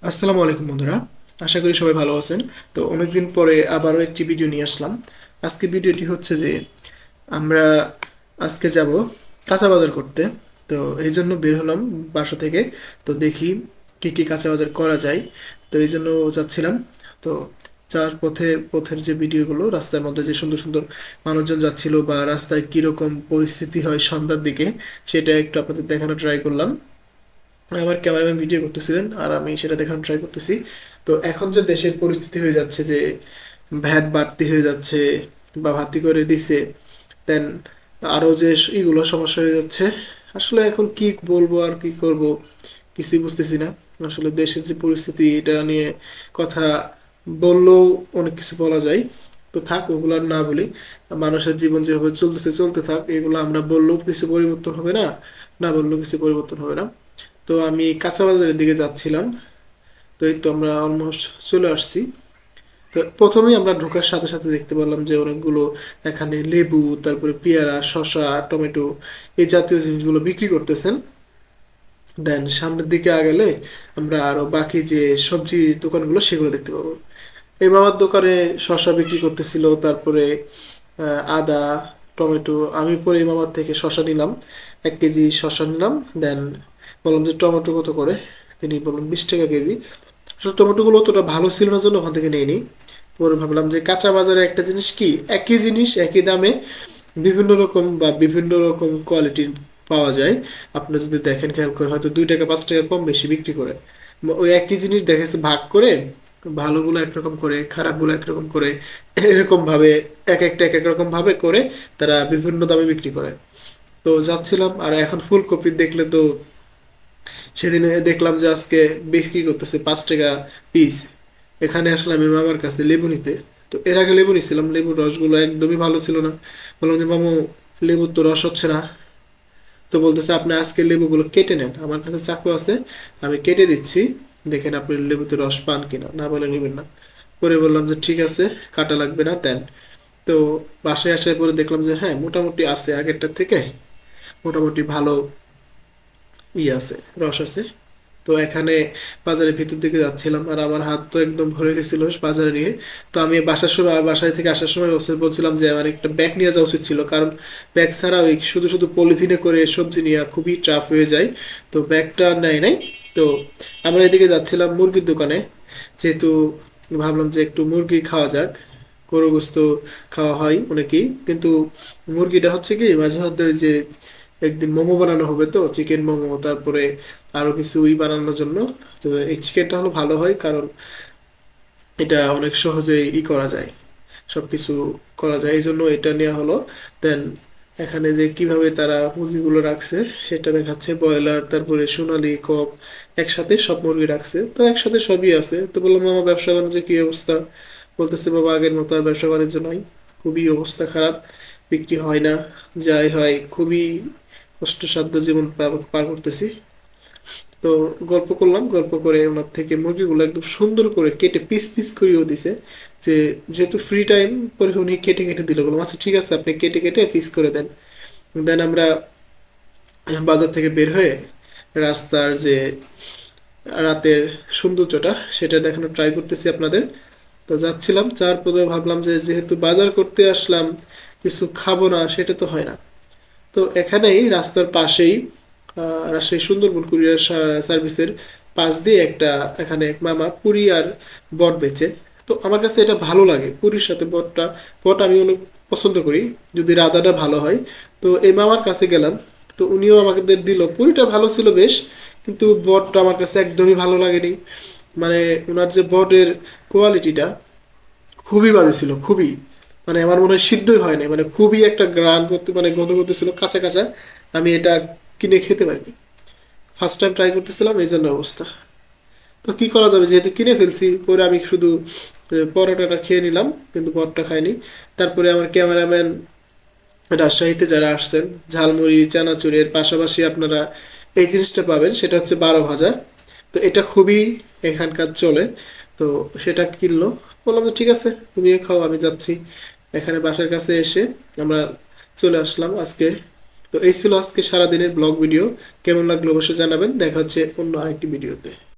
আসসালামু আলাইকুম বন্ধুরা। আশা করি সবাই ভালো আছেন। তো অনেকদিন পরে আবারও একটি ভিডিও নিয়ে আসলাম। আজকে ভিডিওটি হচ্ছে যে আমরা আজকে যাব কাঁচা বাজার করতে। তো এই জন্য বের হলাম বাসা থেকে। তো দেখি কি কি কাঁচা বাজার করা যায়। তো এই জন্য যাচ্ছিলাম। তো যাওয়ার পথে পথের যে ভিডিওগুলো, রাস্তার মধ্যে যে সুন্দর সুন্দর মানুষজন যাচ্ছিল বা রাস্তায় কীরকম পরিস্থিতি হয় সন্ধ্যার দিকে, সেটা একটু আপনাদের দেখানো ট্রাই করলাম। আমার ক্যামেরাম্যান ভিডিও করতেছিলেন আর আমি সেটা দেখানোর ট্রাই করতেছি। তো এখন যে দেশের পরিস্থিতি হয়ে যাচ্ছে যে ভ্যাট বাড়তি হয়ে যাচ্ছে বা ভাতি করে দিছে, দেন আরও যে এগুলো সমস্যা হয়ে যাচ্ছে। আসলে এখন কি বলবো আর কি করব, কিছুই বুঝতেছি না। আসলে দেশের যে পরিস্থিতি, এটা নিয়ে কথা বললেও অনেক কিছু বলা যায়। তো থাক, ওগুলো আর না বলি। মানুষের জীবন যেভাবে চলতেছে চলতে থাক, এগুলো আমরা বললেও কিছু পরিবর্তন হবে না, না বললেও কিছু পরিবর্তন হবে না। তো আমি কাঁচা বাজারের দিকে যাচ্ছিলাম। তো এই তো আমরা অলমোস্ট চলে আসছি। তো প্রথমেই আমরা ঢোকার সাথে সাথে দেখতে পেলাম যে অনেকগুলো এখানে লেবু, তারপরে পেয়ারা, শসা, টমেটো, এই জাতীয় জিনিসগুলো বিক্রি করতেছেন। দেন সামনের দিকে আগেলে আমরা আরো বাকি যে সবজি দোকানগুলো সেগুলো দেখতে পাবো। এই মামার দোকানে শসা বিক্রি করতেছিল, তারপরে আদা, টমেটো। আমি পরে এই মামার থেকে শসা নিলাম, 1 কেজি শসা নিলাম। দেন বললাম যে টমেটো কত করে, তিনি বললেন 20 টাকা কেজি। আসলে টমেটোগুলো অতটা ভালো ছিল না জন্য ওখান থেকে নিয়ে নিই। পরে ভাবলাম যে কাঁচা বাজারে একটা জিনিস কি, একই জিনিস একই দামে বিভিন্ন রকম বা বিভিন্ন রকম কোয়ালিটির পাওয়া যায়। আপনি যদি দেখেন, খেয়াল করে, হয়তো 2 টাকা 5 টাকা কম বেশি বিক্রি করে। ওই একই জিনিস দেখেছে ভাগ করে, ভালোগুলো একরকম করে, খারাপগুলো একরকম করে, এরকম ভাবে এক একটা এক এক রকম ভাবে করে তারা বিভিন্ন দামে বিক্রি করে। তো যাচ্ছিলাম, আর এখন ফুলকপি দেখলে তো, সেদিন দেখলাম যে আজকে বিক্রি করতেছে 5 টাকা পিস। এখানে আসলে আমি মামার কাছে লেবু নিতে। তো এর আগে লেবু নিছিলাম, লেবুর রসগুলো একদমই ভালো ছিল না। বললাম যে মামু, লেবুর তো রস হচ্ছে না। তো বলতেছে আপনি আজকে লেবুগুলো কেটে নেন, আমার কাছে চাকু আছে, আমি কেটে দিচ্ছি, দেখেন আপনি লেবুতে রস পান কিনা, না বলে নেবেন না। পরে বললাম যে ঠিক আছে, কাটা লাগবে না, দেন। তো বাসায় আসার পরে দেখলাম যে হ্যাঁ, মোটামুটি আছে, আগেরটার থেকে মোটামুটি ভালো আছে, রস আছে। তো এখানে বাজারের ভিতর দিকে যাচ্ছিলাম, আর আমার হাত তো একদম ভরে গেছিল বাজারে নিয়ে। তো আমি বাসার সময়, বাসায় থেকে আসার সময় বলছিলাম যে আমার একটা ব্যাগ নিয়ে যাওয়া উচিত ছিল, কারণ ব্যাগ ছাড়া ওই শুধু শুধু পলিথিনে করে সবজি নেওয়া খুবই টাফ হয়ে যায়। তো ব্যাগটা নেয় নাই। তো আমরা এদিকে যাচ্ছিলাম মুরগির দোকানে, যেহেতু ভাবলাম যে একটু মুরগি খাওয়া যাক। গরু গোস্ত খাওয়া হয় অনেকেই, কিন্তু মুরগিটা হচ্ছে কি, মাঝে মধ্যে ওই যে একদিন মোমো বানানো হবে, তো চিকেন মোমো, তারপরে আরো কিছু বানানোর জন্য। তো এই চিকেনটা হলো ভালো হয়, কারণ এটা অনেক সহজেই করা যায়, সবকিছু করা যায়, এই জন্য এটা নেওয়া হলো। দেন এখানে যে কিভাবে তারা মুরগিগুলো রাখছে সেটা দেখাচ্ছে, ব্রয়লার, তারপরে সোনালী, কক, একসাথে সব মুরগি রাখছে। তো একসাথে সবই আছে। তো বললাম মামা, ব্যবসা বাণিজ্য কি অবস্থা? বলতেছে বাবা, আগের মতো আর ব্যবসা বাণিজ্য নয়, খুবই অবস্থা খারাপ, বিক্রি হয় না, যাই হয় খুবই কষ্টসাধ্য জীবন পার পার করতেছি। তো গল্প করলাম, গল্প করে ওনার থেকে মুরগিগুলো একদম সুন্দর করে কেটে পিস পিস করেও দিছে। যে যেহেতু ফ্রি টাইম, পরে উনি কেটে কেটে দিল, বললাম আচ্ছা ঠিক আছে, আপনি কেটে কেটে পিস করে দেন। দেন আমরা বাজার থেকে বের হয়ে রাস্তার যে রাতের সৌন্দর্যটা সেটা দেখানোর ট্রাই করতেছি আপনাদের। তো যাচ্ছিলাম, যার পরে ভাবলাম যে যেহেতু বাজার করতে আসলাম, কিছু খাবো না সেটা তো হয় না। তো এখানেই রাস্তার পাশেই রাজশাহী সুন্দরবন কুরিয়ার সার্ভিসের পাশ দিয়ে একটা, এখানে এক মামা পুরি আর বট বেচে। তো আমার কাছে এটা ভালো লাগে, পুরীর সাথে বটটা, বট আমি অনেক পছন্দ করি যদি রাধাটা ভালো হয়। তো এই মামার কাছে গেলাম। তো উনিও আমাকে দিল, পুরিটা ভালো ছিল বেশ, কিন্তু বটটা আমার কাছে একদমই ভালো লাগেনি। মানে ওনার যে বটের কোয়ালিটিটা খুবই বাজে ছিল, খুবই, মানে আমার মনে হয় সিদ্ধই হয় না, মানে খুবই একটা গ্রান করতে, মানে গন্ধ করতেছিল কাঁচা কাঁচা। আমি এটা কিনে খেতে পারিনি, ফার্স্ট টাইম ট্রাই করতেছিলাম, এই জন্য অবস্থা। তো কি করা যাবে, যেহেতু কিনে ফেলছি, পরে আমি শুধু পরোটাটা খেয়ে নিলাম, কিন্তু পরোটা খাইনি। তারপরে আমার ক্যামেরাম্যান রাজশাহীতে যারা আসছেন, ঝালমুড়ি, চানাচুরের পাশাপাশি আপনারা এই জিনিসটা পাবেন, সেটা হচ্ছে 12 ভাজা। তো এটা খুবই এখানকার চলে। তো সেটা কিনলো। বললাম যে ঠিক আছে, তুমিও খাও, আমি যাচ্ছি। এখানে বাসার কাছে এসে আমরা চলে আসলাম আজকে। তো এই ছিল আজকে সারাদিনের ব্লগ ভিডিও। কেমন লাগলো অবশ্যই জানাবেন, দেখা হচ্ছে অন্য আরেকটি ভিডিওতে।